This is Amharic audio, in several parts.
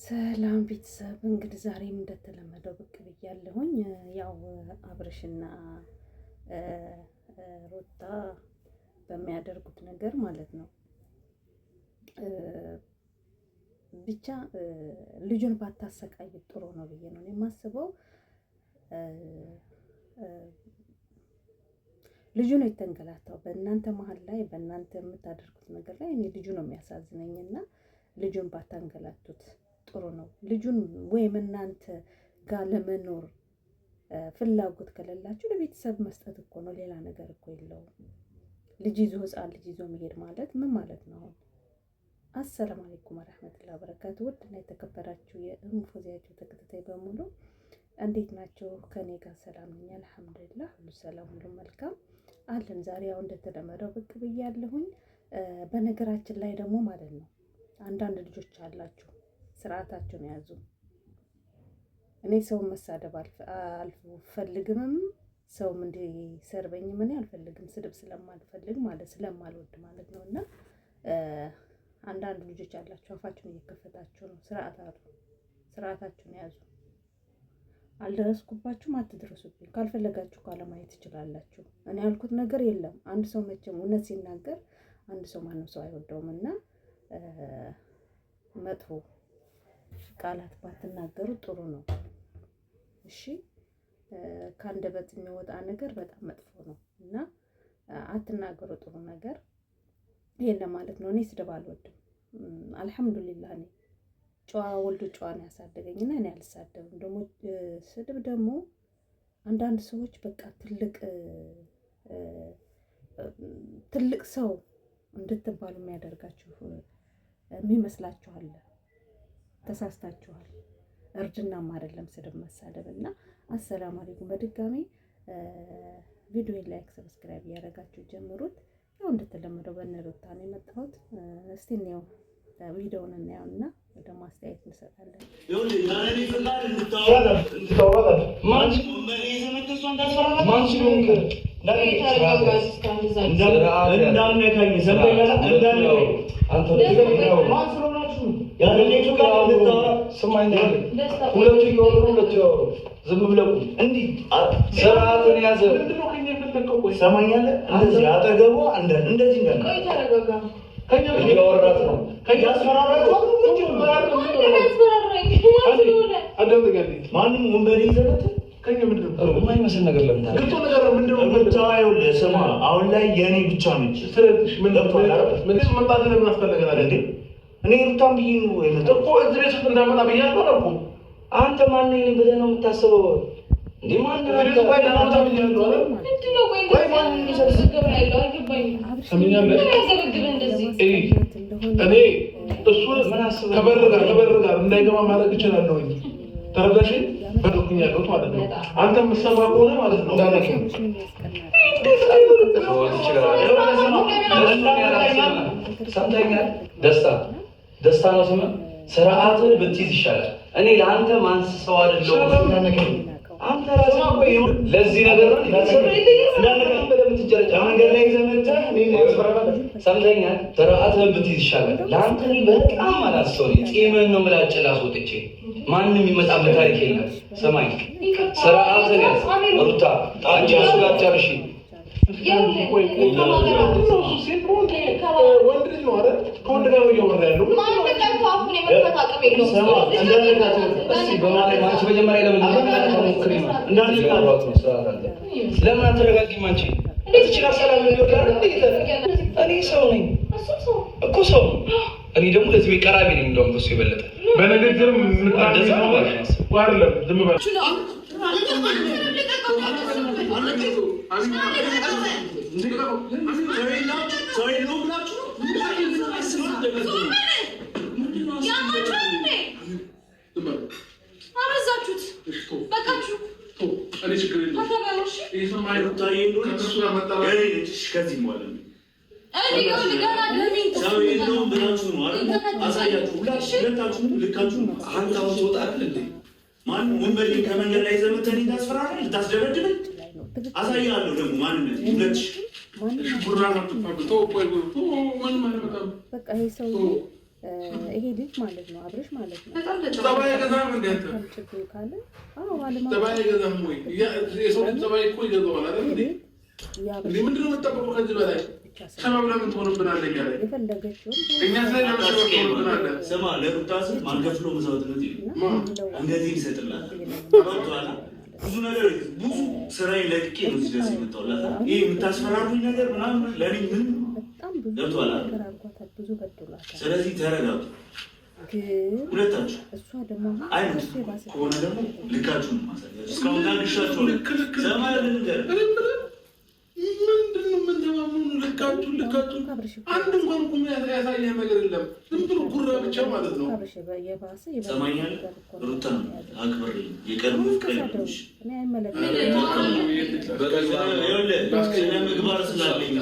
ሰላም ቤተሰብ እንግዲህ ዛሬም እንደተለመደው ብቅ ብያለሁኝ። ያው አብርሽና ሩታ በሚያደርጉት ነገር ማለት ነው። ብቻ ልጁን ባታሰቃዩት ጥሩ ነው ብዬ ነው የማስበው። ልጁ ነው የተንገላታው በእናንተ መሀል ላይ በእናንተ የምታደርጉት ነገር ላይ እኔ ልጁ ነው የሚያሳዝነኝና ልጁን ባታንገላቱት ጥሩ ነው። ልጁን ወይም እናንተ ጋር ለመኖር ፍላጎት ከሌላችሁ ለቤተሰብ መስጠት እኮ ነው፣ ሌላ ነገር እኮ የለውም። ልጅ ይዞ ህፃን ልጅ ይዞ መሄድ ማለት ምን ማለት ነው? አሰላሙ አለይኩም ወራህመቱላሂ ወበረካቱ። ውድና የተከበራችሁ የእንፎዚያችሁ ተከታታይ በሙሉ እንዴት ናቸው? ከኔ ጋር ሰላም ነኝ አልሐምዱሊላህ፣ ሁሉ ሰላም ሁሉ መልካም አለን። ዛሬ ያው እንደተለመደው ብቅ ብያለሁኝ። በነገራችን ላይ ደግሞ ማለት ነው አንዳንድ ልጆች አላችሁ ስርዓታችሁን ያዙ። እኔ ሰው መሳደብ አልፈልግምም፣ ሰውም እንዲሰርበኝም እኔ አልፈልግም፣ ስድብ ስለማልፈልግ ማለት ስለማልወድ ማለት ነው። እና አንዳንድ ልጆች አላችሁ አፋችሁን እየከፈታችሁ ነው። ስርዓታችሁን ያዙ። አልደረስኩባችሁም፣ አትድረሱብኝ። ካልፈለጋችሁ ካለማየት ትችላላችሁ። እኔ ያልኩት ነገር የለም። አንድ ሰው መቼም እውነት ሲናገር አንድ ሰው ማንም ሰው አይወደውም እና መጥፎ ቃላት ባትናገሩ ጥሩ ነው። እሺ፣ ከአንደበት የሚወጣ ነገር በጣም መጥፎ ነው እና አትናገሩ ጥሩ ነገር። ይሄን ለማለት ነው። እኔ ስድብ አልወድም አልሐምዱሊላህ። እኔ ጨዋ ወልዶ ጨዋ ነው ያሳደገኝና እኔ አልሳደብም። ደግሞ ስድብ ደግሞ አንዳንድ ሰዎች በቃ ትልቅ ሰው እንድትባሉ የሚያደርጋችሁ የሚመስላችኋል። ተሳስታችኋል። እርጅናም አይደለም ስድብ መሳደብ እና አሰላሙ አለይኩም። በድጋሚ ቪዲዮን ላይክ ሰብስክራይብ እያደረጋችሁ ጀምሩት። ያው እንደተለመደው በነሩታ ነው የመጣሁት። እስቲ ነው ቪዲዮውን እናየውና ወደ ማስተያየት እንሰጣለን። ማንም ወንበዴ ይዘበት ከኛ ምንድነው የማይመስል ነገር ለምን ግልጽ ነገር ምንድነው? ብቻው ለስማ አሁን ላይ የኔ ብቻ ነች። ስለዚህ ምን መጣለ ለምን አስፈልገናል እንዴ? እኔ ሩታም ብዬ ነው የመጣው እኮ እዚህ ቤት ውስጥ እንዳመጣ ብያለሁ ነው እኮ። አንተ ማን ነኝ ብለህ ነው የምታስበው እንዴ? ማን ነው አንተ? ቆይ ለማውጣ ብያለሁ አይደል? ምንድነው? ቆይ ማን ነው ይሰግብ ላይ ነው አልገባኝም። ሰምኛም ያዘበግብ እንደዚህ እኔ እሱ ከበር ጋር እንዳይገባ ማድረግ እችላለሁ። ተረጋሽ በዱኩኝ ያሉት ማለት ነው። አንተ የምትሰማ ከሆነ ማለት ነው ዳነሽ ሰምተኛል። ደስታ ነው ስም ስርዓትን ብትይዝ ይሻላል። እኔ ለአንተ ማንስ ሰው አይደለሁም። አንተ ራስህ ለዚህ ነገር ሰምተኛል። ስርዓትን ብትይዝ ይሻላል። ለአንተ በጣም አላሰው ጤመን ነው ምላጭ ላስወጥቼ ማንም ይመጣበት ታሪክ የለም። ሰማይ ስርዓትን ያዝ ሩታ። አንቺ እሱ ጋር ጨርሺ። ወንድ ልጅ ነው አይደል? ከወንድ ጋር ነው እያወራ ያለው። ለምን አትረጋጊም አንቺ? እኔ ሰው ነኝ እኮ ሰው። እኔ ደግሞ ለዚህ ቀራቢ ነኝ። እንደውም በሱ የበለጠ በንግግርም ምታደስ ነው ማለት ነው። አይደለም ዝም በል ማን ወንበዴ ከመንገድ ላይ ዘመተን ታስፈራራለህ? ልታስደበድበኝ አሳያለሁ። ደግሞ ማንነት ሁለት ጉራና ተፈቅቶ ቆይ ማን ማለት ነው? በቃ ይሄ ሰው ይሄ ልጅ ማለት ነው አብርሽ ማለት ነው ጸባይ ገዛም እንዴት ችግር ካለ አለማ ጸባይ ገዛም ወይ የሰው ጸባይ እኮ ይገዛዋል አይደል እንዴ? ምንድን ነው የምጠበቀው ከዚህ በላይ ሰበብ ለምን ትሆንብናለህ? እኛ ላይ የፈለገችውን እኛ ላይ ለምን ሰበብ ትሆንብናለህ? ስማ ለሩታ ስል ማንከፍሎ መስዋዕትነት እንደዚህ ይሰጥላል። ብዙ ነገር ብዙ ስራዬን ለቅቄ ነው እዚህ ድረስ የመጣሁላት። ይሄ የምታስፈራሩኝ ነገር ምናምን ለእኔ ምንም ገብቶሃል። ስለዚህ ተረጋጉ ሁለታችሁ። አይ ከሆነ ደግሞ ልካችሁን ማሳያችሁ እስካሁን ታግሻችሁ ዘማለ ነገር ምንድን ነው የምንተማመኑ? ልካችሁ አንድ እንኳን ቁም ያሳየህ ነገር የለም። ዝም ብሎ ጉራ ብቻ ማለት ነው። ሰማኛል ሩታ አክብሬ የቀድሞ ፍቅረኞች ምግባር ስላለኝ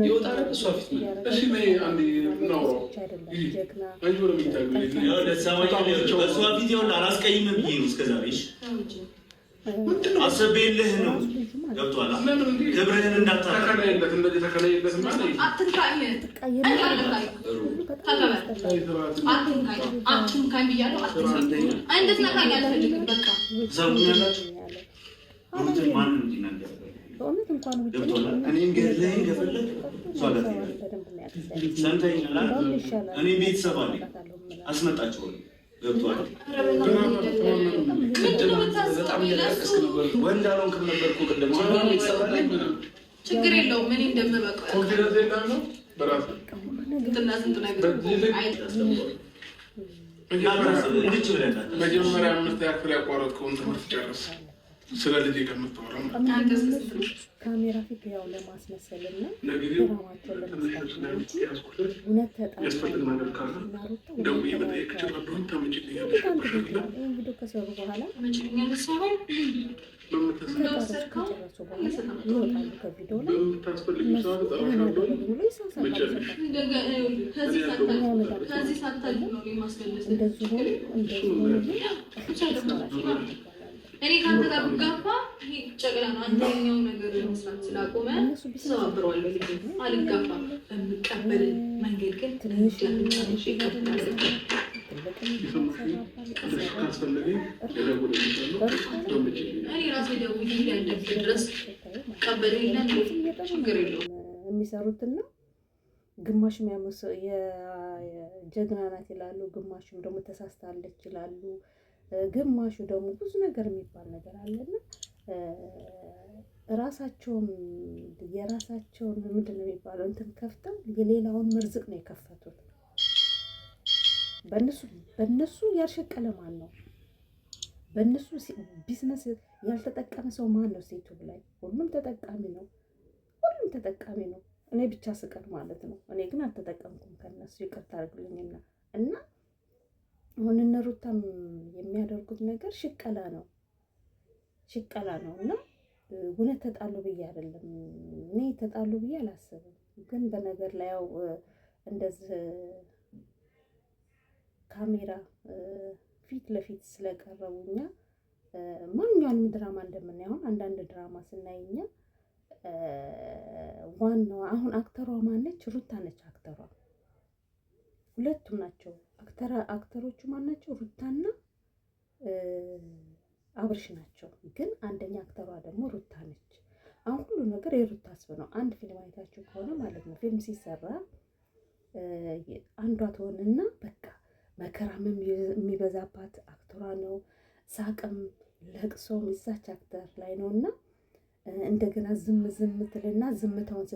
ይወጣል። እሷ ፊት እሺ ነይ አንዴ እናውራው። በእሷ ፊት ይኸውልህ አላስቀይምም ብዬ ነው እስከዛሬ አሰቤልህ ነው። ገብቶሃል? ክብርህን እንዳታከብርለት እንደዚህ ተከለየለት ማለት እኔ ቤተሰብ አለኝ አስመጣቸዋለሁ። ገብቶሃል? ወንድ አልሆንክም ነበር እኮ ቅድም። ችግር የለውም። እኔ እንደምበቃው ኮንፊደንስ የለም ነው በራሱ እንትና ስንት ነገር መጀመሪያ አምስት ያክል ያቋረጥከውን ትምህርት ጨርስ። ስለ ልጄ ከምታወራ ካሜራ ፊት ያው ለማስመሰል እና ድራማቸውን ለመስራት እውነት ያስፈልግ ነገር ካለ ደውዬ መጠየቅ እችላለሁ። ታመጭልኛለሽ ቪዲዮ ከሰሩ በኋላ ከጨረሱ በኋላ ይወጣሉ ከቪዲዮ ላይ በምታስፈልግ ሰዓት እጠራሻለሁ። ከዚህ ሳታል ነው ማስገለጽ እንደዚህ ሆኖ እኔ ካንተ ጋር ብጋፋ ይሄ ጨቅላ ነው። አንደኛው ነገር መስራት ስላቆመ ሰባብረዋለሁ። ልጅ አልጋፋም። በምቀበል መንገድ ግን ትንሽ ይቀበላል። እኔ ራሴ ደውዬ ያለብኝ ድረስ ቀበል የለም ችግር የለውም። የሚሰሩትና ግማሽ የጀግና ናት ይላሉ፣ ግማሹም ደግሞ ተሳስታለች ይላሉ፣ ግማሹ ደግሞ ብዙ ነገር የሚባል ነገር አለና ራሳቸውም የራሳቸውን ምንድን ነው የሚባለው እንትን ከፍተው የሌላውን መርዝቅ ነው የከፈቱት። በእነሱ ያልሸቀለ ማን ነው? በእነሱ ቢዝነስ ያልተጠቀመ ሰው ማን ነው? ዩቲዩብ ላይ ሁሉም ተጠቃሚ ነው፣ ሁሉም ተጠቃሚ ነው። እኔ ብቻ ስቀር ማለት ነው። እኔ ግን አልተጠቀምኩም ከነሱ ይቅርታ አድርጉልኝና እና አሁን እነ ሩታም የሚያደርጉት ነገር ሽቀላ ነው እና እውነት ተጣሉ ብዬ አይደለም፣ እኔ ተጣሉ ብዬ አላስብም። ግን በነገር ላይ ያው እንደዚህ ካሜራ ፊት ለፊት ስለቀረቡኛ ማንኛውንም ድራማ እንደምናይ አሁን አንዳንድ ድራማ ስናይኛ ዋናው አሁን አክተሯ ማነች? ሩታ ነች አክተሯ። ሁለቱም ናቸው አክተሮቹ ማን ናቸው? ሩታና አብርሽ ናቸው። ግን አንደኛ አክተሯ ደግሞ ሩታ ነች። አሁን ሁሉ ነገር የሩታ ስብ ነው። አንድ ፊልም አይታችሁ ከሆነ ማለት ነው ፊልም ሲሰራ አንዷ ትሆንና በቃ መከራም የሚበዛባት አክተሯ ነው። ሳቅም ለቅሶም ይዛች አክተር ላይ ነው እና እንደገና ዝም ትልና ዝምታውን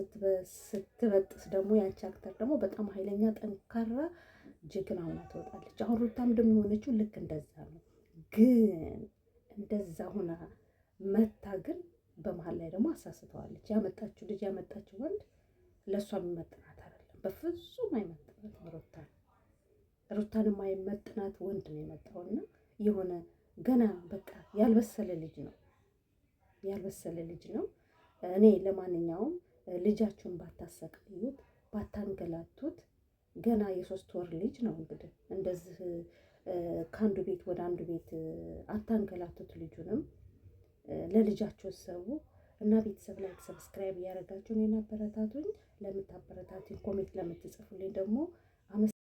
ስትበጥስ ደግሞ ያቺ አክተር ደግሞ በጣም ኃይለኛ ጠንካራ ጀግና ሆና ትወጣለች። አሁን ሩታም ደግሞ የሆነችው ልክ እንደዛ ነው። ግን እንደዛ ሆና መታ ግን በመሀል ላይ ደግሞ አሳስተዋለች። ያመጣችው ልጅ ያመጣችው ወንድ ለእሷ የሚመጥናት አይደለም፣ በፍጹም አይመጥናት። ሩታንም አይመጥናት ወንድ ነው የመጣውና የሆነ ገና በቃ ያልበሰለ ልጅ ነው። እኔ ለማንኛውም ልጃችሁን ባታሰቃዩት፣ ባታንገላቱት። ገና የ3 ወር ልጅ ነው እንግዲህ እንደዚህ ከአንዱ ቤት ወደ አንዱ ቤት አታንገላቱት። ልጁንም ለልጃችሁ ሰው እና ቤተሰብ ላይ ሰብስክራይብ እያደረጋችሁ እኔን አበረታቱኝ። ለምታበረታቱኝ ኮሜንት ለምትጽፉልኝ ደግሞ